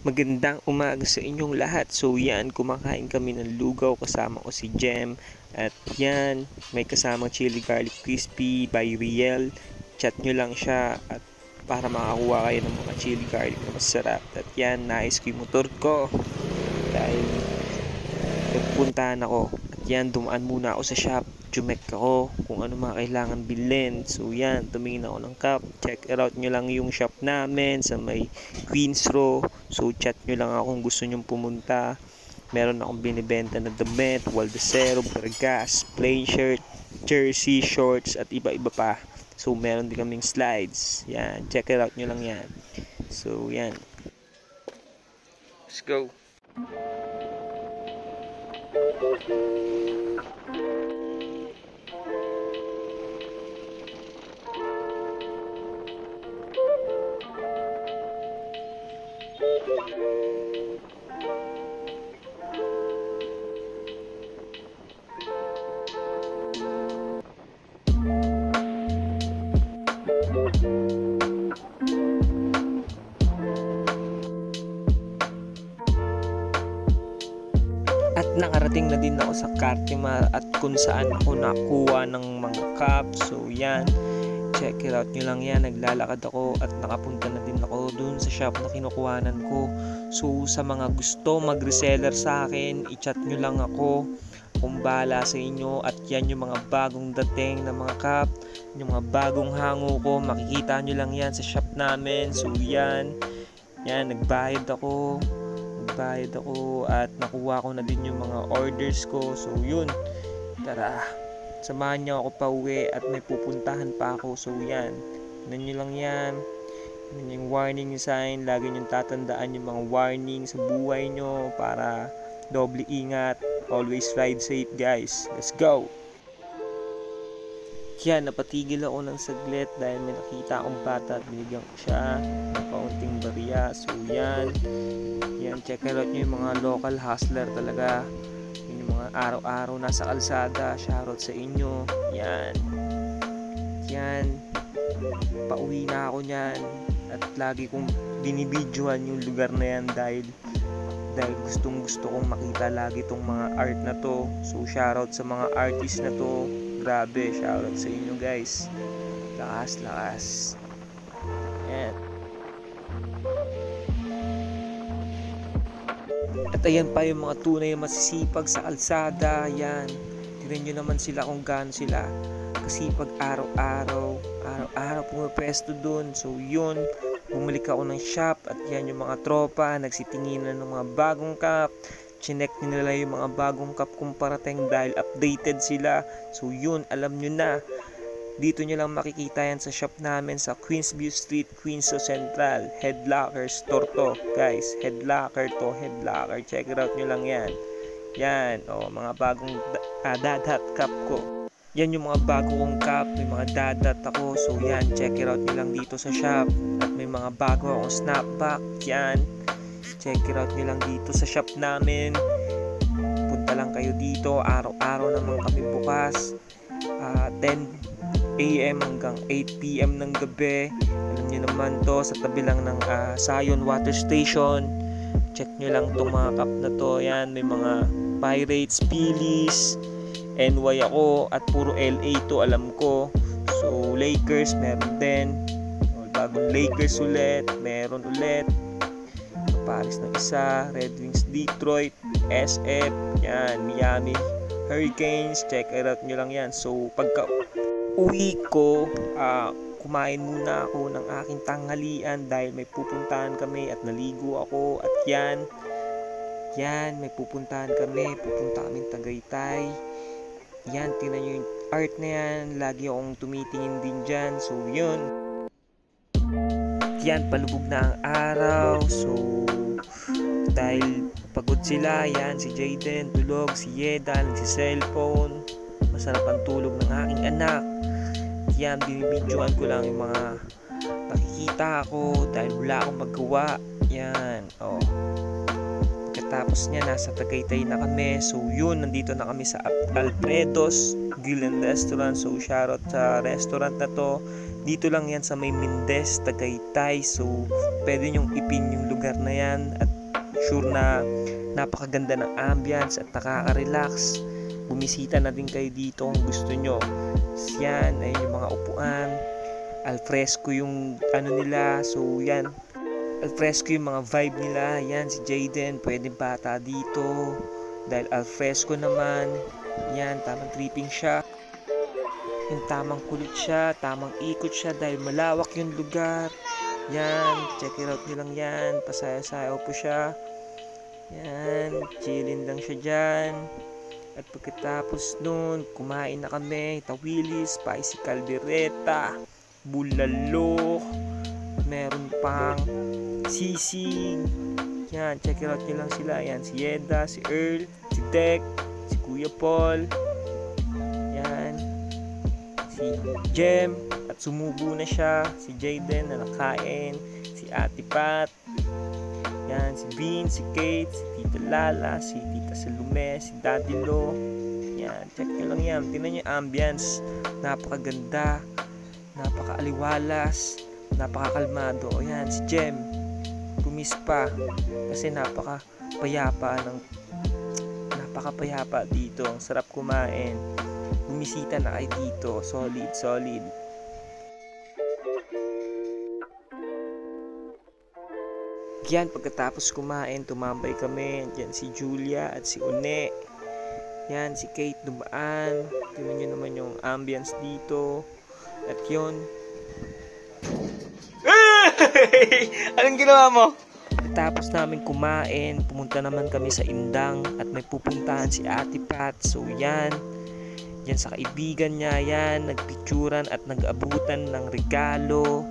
Magandang umaga sa inyong lahat. So yan, kumakain kami ng lugaw kasama ko si Jem. At yan, may kasamang chili garlic crispy by Riel. Chat nyo lang siya at para makakuha kayo ng mga chili garlic na masarap. At yan, nais ko yung motor ko dahil nagpuntahan ako. At yan, dumaan muna ako sa shop. Jumek ako kung ano mga kailangan bilhin. So yan, tumingin ako ng cup. Check it out nyo lang yung shop namin sa may Queens Row. So chat nyo lang ako kung gusto nyong pumunta. Meron akong binibenta na damit, Waldesero, Bergas, plain shirt, jersey, shorts at iba-iba pa. So meron din kaming slides. Yan, check it out nyo lang yan. So yan, let's go. At nakarating na din ako sa Cartimar at kung saan ako nakuha ng mga cups. So yan, check it out nyo lang yan. Naglalakad ako at nakapunta na din ako dun sa shop na kinukuhanan ko. So sa mga gusto mag-reseller sa akin, i-chat nyo lang ako kung bahala sa inyo. At yan yung mga bagong dating na mga cup, yung mga bagong hango ko, makikita nyo lang yan sa shop namin. So yan, nagbayad ako at nakuha ko na din yung mga orders ko. So yun, tara, samahan niyo ako pa uwi at may pupuntahan pa ako. So yan, tignan nyo lang yan. Yan yung warning sign. Lagi nyo tatandaan yung mga warning sa buhay nyo para doble ingat. Always ride safe guys. Let's go! Yan, napatigil ako ng saglit dahil may nakita akong bata at binigyan ko siya ng kaunting barya. So yan, check out nyo yung mga local hustler talaga. Yung mga araw-araw nasa kalsada. Shoutout sa inyo. Yan, pauwi na ako nyan. At lagi kong binibidyohan yung lugar na yan dahil gustong gusto kong makita lagi tong mga art na to. So shoutout sa mga artist na to. Grabe, shoutout sa inyo guys. Lakas. Yan. At ayan pa yung mga tunay masisipag sa kalsada. Yan, tignan nyo naman sila kung gaano sila kasipag araw-araw pumapresto dun. So yun, bumalik ako ng shop at yan yung mga tropa nagsitinginan ng mga bagong cup. Chinek nila yung mga bagong cup kung parating dahil updated sila. So yun, alam nyo na, dito nyo lang makikita yan sa shop namin sa Queensview Street, Queens Central. Headlocker store to guys, headlocker. Check it out nyo lang yan. Yan, mga bagong dadat cup ko. Yan yung mga bago kong cup, may mga dadat ako. So yan, check it out nyo lang dito sa shop. At may mga bago akong snapback. Yan, check it out nyo lang dito sa shop namin. Punta lang kayo dito, araw-araw naman kami bukas, 10 AM hanggang 8 PM ng gabi. Alam nyo naman to, sa tabi lang ng Sayon Water Station. Check nyo lang tong mga cup na to. Yan, may mga Pirates, Phillies, NY ako at puro LA to alam ko. So Lakers meron din, bagong Lakers ulit, meron ulit. Paris ng isa, Red Wings Detroit, SF, yan, Miami Hurricanes. Check it out nyo lang yan. So pagka uwi ko, kumain muna ako ng aking tanghalian dahil may pupuntahan kami at naligo ako. At yan, may pupuntahan kami, pupunta kami Tagaytay. Yan, tingnan nyo yung art na yan, lagi akong tumitingin din dyan. So yun, yan, palubog na ang araw. So dahil pagod sila, yan, si Jayden tulog, si Yeda nagsi-cellphone. Masarap ang tulog ng aking anak. Yan, binibidyoan ko lang yung mga nakikita ko dahil wala akong magawa. Yan, Pagkatapos niya, nasa Tagaytay na kami. So yun, nandito na kami sa Alfredo's Grill and Restaurant. So shoutout sa restaurant na to. Dito lang yan sa may Mendez, Tagaytay. So pwede nyong ipin yung lugar na yan. At sure na napakaganda ng ambience at nakaka-relax. Bumisita na din kayo dito kung gusto nyo. Yan, ayun yung mga upuan. Alfresco yung ano nila. So yan, alfresco yung mga vibe nila. Yan, si Jayden, pwedeng bata dito. Dahil alfresco naman. Yan, tamang tripping siya. Yung tamang kulit siya, tamang ikot siya dahil malawak yung lugar. Yan, check it out nyo lang yan. Pasaya-sayaw po siya. Yan, chillin lang siya dyan. At pagkatapos nun, kumain na kami. Tawili, spicy caldereta, bulalo, meron pang sisig. Yan, check it out nyo lang sila. Yan, si Yeda, si Earl, si Tek, si Kuya Paul. Yan, si Jem. At sumubo na siya. Si Jayden na nakain. Si Ate Pat. Yan, si Bean, si Kate, si Tita Lala, si Tita Salome, si Daddy Lo. Yan, check nyo lang yan. Tingnan nyo yung ambience. Napakaganda. Napakaaliwalas. Napakakalmado. O yan, si Jem. Tumis pa. Kasi napakapayapa dito. Ang sarap kumain. Bumisita na kayo dito. Solid, solid. Yan, pagkatapos kumain, tumambay kami. Yan si Julia at si Une. Yan, si Kate dumaan. Tingnan nyo naman yung ambience dito. At yun. Anong ginawa mo? Pagkatapos namin kumain, pumunta naman kami sa Indang. At may pupuntahan si Ate Pat. So yan. Yan sa kaibigan niya. Yan, nagpicturan at nag-abutan ng regalo.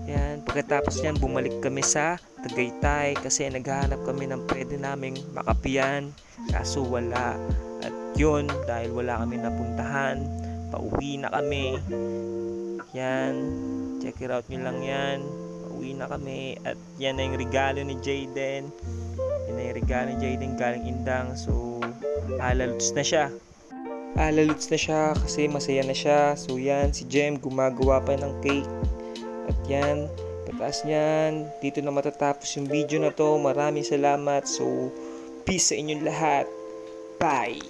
Yan, pagkatapos niyan bumalik kami sa Tagaytay kasi naghahanap kami ng pwede naming makapian kaso wala. At yun, dahil wala kami napuntahan, pauwi na kami. Yan, check it out nyo lang yan. Pauwi na kami at yan na yung regalo ni Jayden. Yan na yung regalo ni Jayden galing Indang. So, alaluts na siya. Kasi masaya na siya. So yan, si Jem gumagawa pa ng cake. At yan, pataas niyan, dito na matatapos yung video na to. Maraming salamat. So, peace sa inyong lahat. Bye!